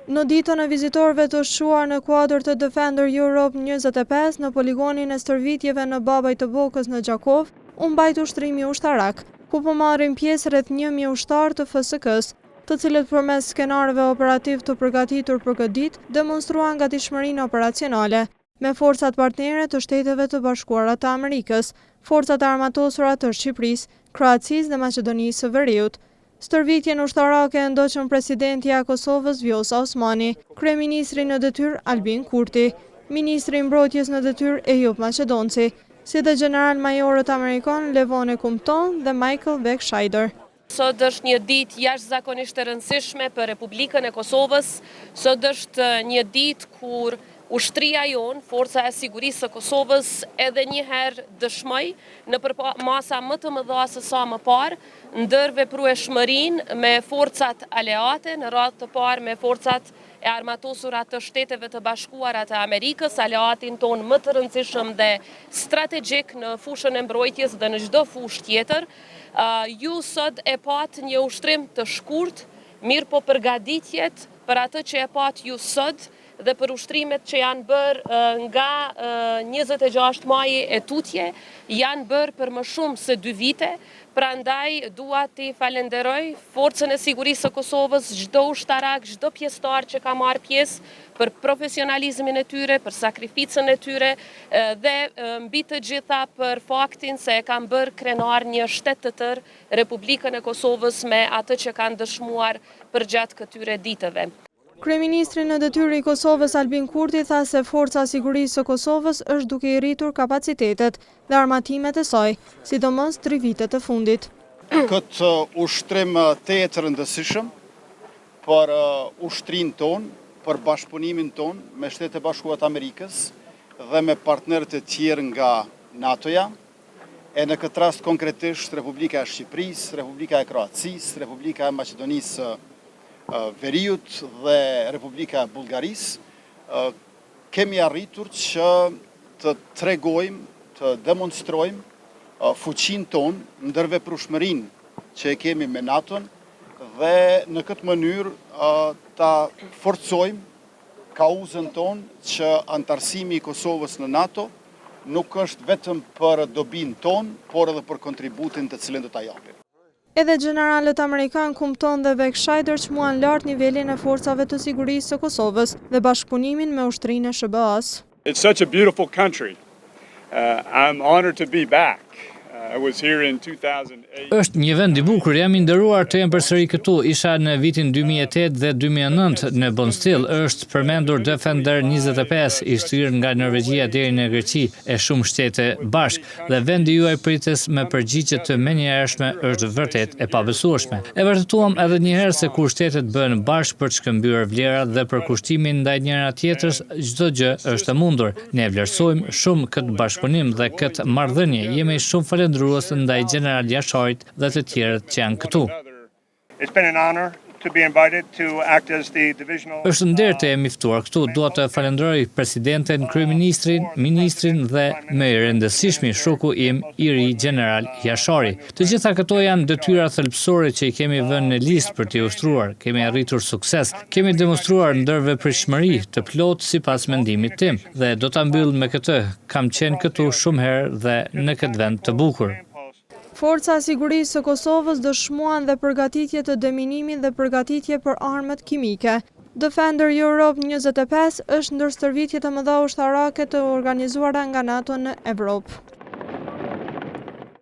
Në ditën e vizitorëve të shuar në kuadër të Defender Europe 25 në poligonin e stërvitjeve në Babaj të Bokës në Gjakov, u mbajt ushtrimi ushtarak, ku po marrin pjesë rreth 1000 ushtar të FSK-s, të cilët përmes skenarëve operativ të përgatitur për këtë ditë demonstruan gatishmërinë operacionale me forcat partnere të Shteteve të Bashkuara të Amerikës, forcat armatosura të Shqipërisë, Kroacisë dhe Maqedonisë së Veriut. Stërvitjen ushtarake e ndoqën presidentja e Kosovës Vjosa Osmani, kryeministri në detyrë Albin Kurti, ministri i mbrojtjes në detyrë Ejup Maqedonci, si dhe general-majorët amerikan Levone Compton dhe Michael Beck-Scheider. Sot është një ditë jashtëzakonisht e rëndësishme për Republikën e Kosovës. Sot është një ditë kur ushtria jonë, Forca e Sigurisë së Kosovës, edhe një herë dëshmoi në masa më të mëdha se sa më parë, ndërveprueshmërinë me forcat aleate, në radhë të parë me forcat e armatosura të Shteteve të Bashkuara të Amerikës, aleatin tonë më të rëndësishëm dhe strategjik në fushën e mbrojtjes dhe në çdo fushë tjetër. Ju sot e pat një ushtrim të shkurt, mirë po përgatitjet për atë që e pat ju sot dhe për ushtrimet që janë bërë nga 26 maji e tutje, janë bërë për më shumë se 2 vite, prandaj dua t'i falenderoj Forcën e Sigurisë së Kosovës, çdo ushtarak, çdo pjesëtar që ka marrë pjesë për profesionalizmin e tyre, për sakrificën e tyre dhe mbi të gjitha për faktin se e kanë bërë krenar një shtet të tërë Republikën e Kosovës me atë që kanë dëshmuar përgjatë këtyre ditëve. Kryeministri në detyrë i Kosovës Albin Kurti tha se Forca e Sigurisë së Kosovës është duke i rritur kapacitetet dhe armatimet e saj, sidomos 3 vitet e fundit. Këtë ushtrim të rëndësishëm për ushtrinë tonë, për bashkëpunimin tonë me Shtetet e Bashkuara të Amerikës dhe me partnerët e tjerë nga NATO-ja, e në këtë rast konkretisht Republika e Shqipërisë, Republika e Kroacisë, Republika e Maqedonisë Veriut dhe Republika e Bullgarisë, kemi arritur që të tregojmë, të demonstrojmë fuqinë tonë, ndërveprueshmërinë që e kemi me NATO-n dhe në këtë mënyrë ta forcojmë kauzën tonë që antarësimi i Kosovës në NATO nuk është vetëm për dobinë tonë, por edhe për kontributin të cilin do ta japim. Edhe generalët amerikan Compton dhe Beck-Scheider çmuan lart nivelin e forcave të sigurisë së Kosovës dhe bashkëpunimin me ushtrinë e SBA-s. It's such a beautiful country. I'm honored to be back. I was here in 2008. Është një vend i bukur, jam i nderuar të jem përsëri këtu. Isha në vitin 2008 dhe 2009 në Bonstill. Është përmendur Defender 25 i shtrirë nga Norvegjia deri në Greqi e shumë shtete bashk dhe vendi juaj prites me përgjigje të menjëhershme është vërtet e pabesueshme. E vërtetuam edhe një herë se kur shtetet bëhen bashk për të shkëmbyer vlerat dhe për kushtimin ndaj njëra tjetrës, çdo gjë është e mundur. Ne vlerësojmë shumë këtë bashkëpunim dhe këtë marrëdhënie. Jemi shumë falendërues ndaj general Jasharit dhe të tjerët që janë këtu. Është nder të jemi ftuar këtu. Dua të falenderoj presidenten, kryeministrin, ministrin dhe më i rëndësishmi shoku im i ri general Jashari. Të gjitha këto janë detyra thelbësore që i kemi vënë në listë për t'i ushtruar. Kemi arritur sukses, kemi demonstruar ndërveprimshmëri të plotë sipas mendimit tim dhe do ta mbyll me këtë. Kam qenë këtu shumë herë dhe në këtë vend të bukur. Forca e Sigurisë së Kosovës dëshmuan dhe përgatitje të deminimit dhe përgatitje për armët kimike. Defender Europe 25 është ndër stërvitjet e mëdha ushtarake të organizuara nga NATO në Evropë.